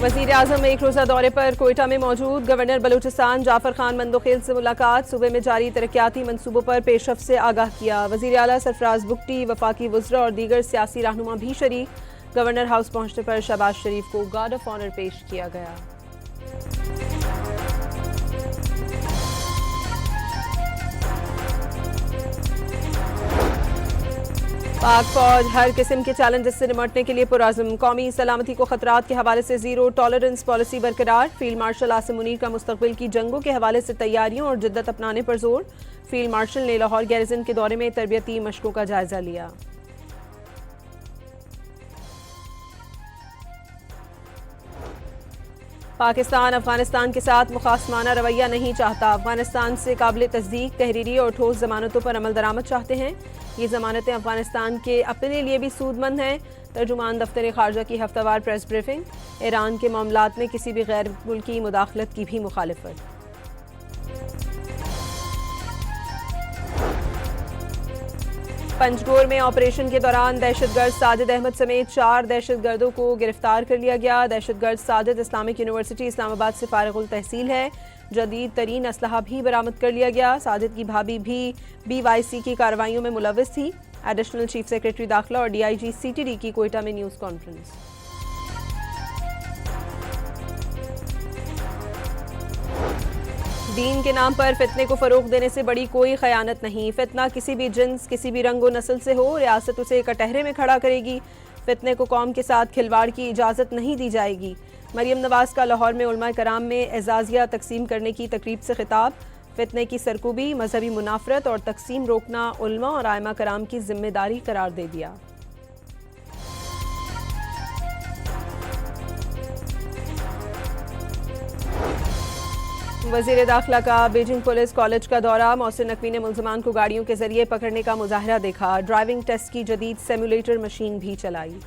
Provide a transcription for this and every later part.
वज़ीर आज़म एक रोज़ा दौरे पर कोयटा में मौजूद। गवर्नर बलूचिस्तान जाफर खान मंदोखेल से मुलाकात। सूबे में जारी तरक्याती मनसूबों पर पेशरफ से आगाह किया। वज़ीर आला सरफराज बुगटी, वफाकी वज़रा और दीगर सियासी रहनुमा भी शरीक। गवर्नर हाउस पहुंचने पर शहबाज शरीफ को गार्ड ऑफ ऑनर पेश किया गया। पाक फौज हर किस्म के चैलेंजेस से निपटने के लिए पुरअज़्म। कौमी सलामती को खतरात के हवाले से ज़ीरो टॉलरेंस पॉलिसी बरकरार। फील्ड मार्शल आसिम मुनीर का मुस्तकबिल की जंगों के हवाले से तैयारियों और जिद्दत अपनाने पर जोर। फील्ड मार्शल ने लाहौर गैरिजन के दौरे में तरबियती मशकों का जायजा लिया। पाकिस्तान अफगानिस्तान के साथ मुखासमाना रवैया नहीं चाहता। अफगानिस्तान से काबिल तस्दीक तहरीरी और ठोस जमानतों पर अमल दरामद चाहते हैं। ये जमानतें अफगानिस्तान के अपने लिए भी सूदमंद हैं। तर्जुमान दफ्तर खारजा की हफ्तावार प्रेस ब्रीफिंग। ईरान के मामलात में किसी भी गैर मुल्की मुदाखलत की भी मुखालिफत। पंजगोर में ऑपरेशन के दौरान दहशतगर्द साजिद अहमद समेत 4 दहशतगर्दों को गिरफ्तार कर लिया गया। दहशतगर्द साजिद इस्लामिक यूनिवर्सिटी इस्लामाबाद से फारिगुल तहसील है। जदीद तरीन असलहा भी बरामद कर लिया गया। साजिद की भाभी भी BYC की कार्रवाइयों में मुलव्वस थी। एडिशनल चीफ सेक्रेटरी दाखिला और DIG CTD की कोयटा में न्यूज़ कॉन्फ्रेंस। दीन के नाम पर फितने को फरोग देने से बड़ी कोई खयानत नहीं। फितना किसी भी जिन्स, किसी भी रंग व नस्ल से हो, रियासत उसे कटहरे में खड़ा करेगी। फितने को कौम के साथ खिलवाड़ की इजाज़त नहीं दी जाएगी। मरियम नवाज का लाहौर में उलमा कराम में एजाज़िया तकसीम करने की तकरीब से खिताब। फितने की सरकूबी, मजहबी मुनाफरत और तकसीम रोकना उलमा और आइमा कराम की जिम्मेदारी करार दे दिया। वज़ीर दाखिला का बीजिंग पुलिस कॉलेज का दौरा। मोहसिन नकवी ने मुल्ज़िमान को गाड़ियों के जरिए पकड़ने का मुजाहरा देखा। ड्राइविंग टेस्ट की जदीद सिमुलेटर मशीन भी चलाई।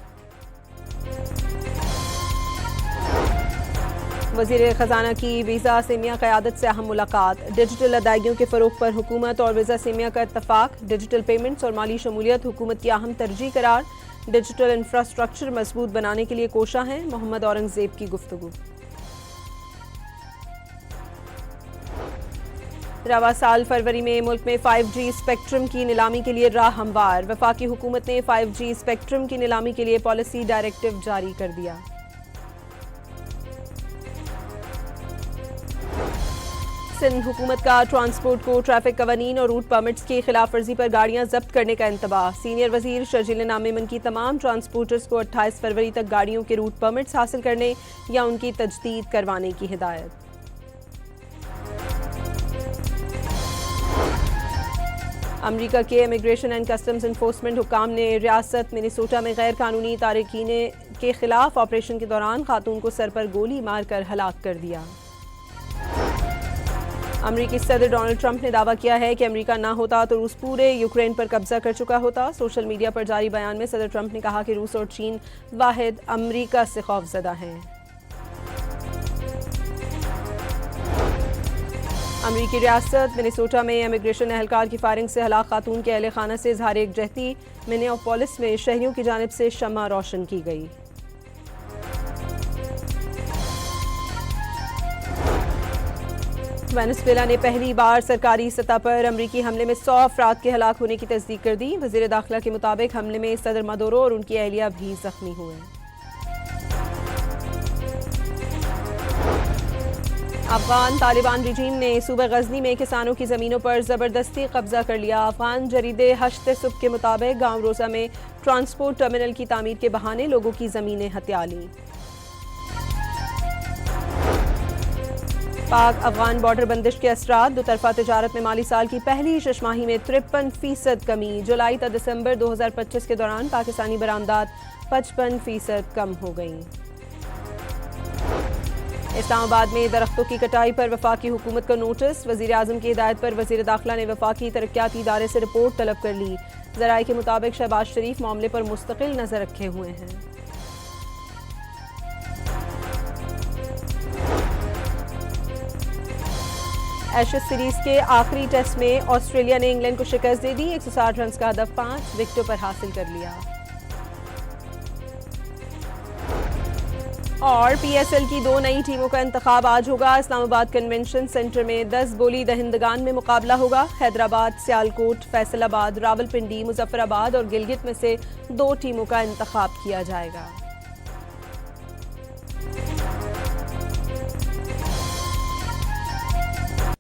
वज़ीर ख़जाना की वीज़ा सेमिया क़यादत से अहम मुलाकात। डिजिटल अदायगियों के फ़रोग़ पर हुकूमत और वीज़ा सेमिया का इत्तफ़ाक़। डिजिटल पेमेंट्स और माली शमूलियत हुकूमत की अहम तरजीह करार। डिजिटल इंफ्रास्ट्रक्चर मजबूत बनाने के लिए कोशा हैं। मोहम्मद औरंगज़ेब की गुफ्तगू। रवा साल फरवरी में मुल्क में 5G स्पेक्ट्रम की नीलामी के लिए राह हमवार। वफाकी हुकूमत ने 5G स्पेक्ट्रम की नीलामी के लिए पॉलिसी डायरेक्टिव जारी कर दिया। सिंध हुकूमत का ट्रांसपोर्ट को ट्रैफिक कवानीन और रूट परमिट्स की खिलाफ वर्जी पर गाड़ियां जब्त करने का इंतबाह। सीनियर वजीर शर्जील नामेमन की तमाम ट्रांसपोर्टर्स को 28 फरवरी तक गाड़ियों के रूट परमिट्स हासिल करने या उनकी तजदीद करवाने की हिदायत। अमेरिका के इमिग्रेशन एंड कस्टम्स इन्फोर्समेंट हुकाम ने रियासत मिनेसोटा में गैर कानूनी तारकीन के खिलाफ ऑपरेशन के दौरान खातून को सर पर गोली मारकर हलाक कर दिया। अमेरिकी सदर डोनाल्ड ट्रंप ने दावा किया है कि अमेरिका ना होता तो रूस पूरे यूक्रेन पर कब्जा कर चुका होता। सोशल मीडिया पर जारी बयान में सदर ट्रंप ने कहा कि रूस और चीन वाहिद अमेरिका से खौफजदा हैं। अमेरिकी रियासत मिनेसोटा में इमिग्रेशन एहलकार की फायरिंग से हलाक खातून के अहले खाना से इजहार यकजहती। मिनेपोलिस में शहरियों की जानिब से शम्मा रोशन की गई। वेनेजुएला ने पहली बार सरकारी सतह पर अमरीकी हमले में 100 अफराद के हलाक होने की तस्दीक कर दी। वज़ीर दाखिला के मुताबिक हमले में सदर मदोरो और उनकी अहलिया भी जख्मी हुए। अफगान तालिबान रिजीम ने सूबा गजनी में किसानों की ज़मीनों पर ज़बरदस्ती कब्जा कर लिया। अफगान जरीदे हश्त सुबह के मुताबिक गाँव रोज़ा में ट्रांसपोर्ट टर्मिनल की तामीर के बहाने लोगों की ज़मीनें हत्या लीं। पाक अफगान बॉर्डर बंदिश के असरात। दोतरफा तजारत में माली साल की पहली शशमाही में 53% कमी। जुलाई तक दिसंबर 2025 के दौरान पाकिस्तानी बरामदात 55% कम हो गईं। इस्लामाबाद में दरख्तों की कटाई पर वफाकी हुकूमत का नोटिस। वज़ीर आज़म की हिदायत पर वज़ीर दाखिला ने वफाकी तरक्याती इदारे से रिपोर्ट तलब कर ली। ज़राए के मुताबिक शहबाज शरीफ मामले पर मुस्तकिल नज़र रखे हुए हैं। एशेज सीरीज के आखिरी टेस्ट में ऑस्ट्रेलिया ने इंग्लैंड को शिकस्त दे दी। 160 रन का हदफ 5 विकेटों पर हासिल कर लिया। और पीएसएल की 2 नई टीमों का इंतखाब आज होगा। इस्लामाबाद कन्वेंशन सेंटर में 10 गोली दहिंदगान में मुकाबला होगा। हैदराबाद, सियालकोट, फैसलाबाद, रावलपिंडी, मुजफ्फराबाद और गिलगित में से 2 टीमों का इंतखाब किया जाएगा।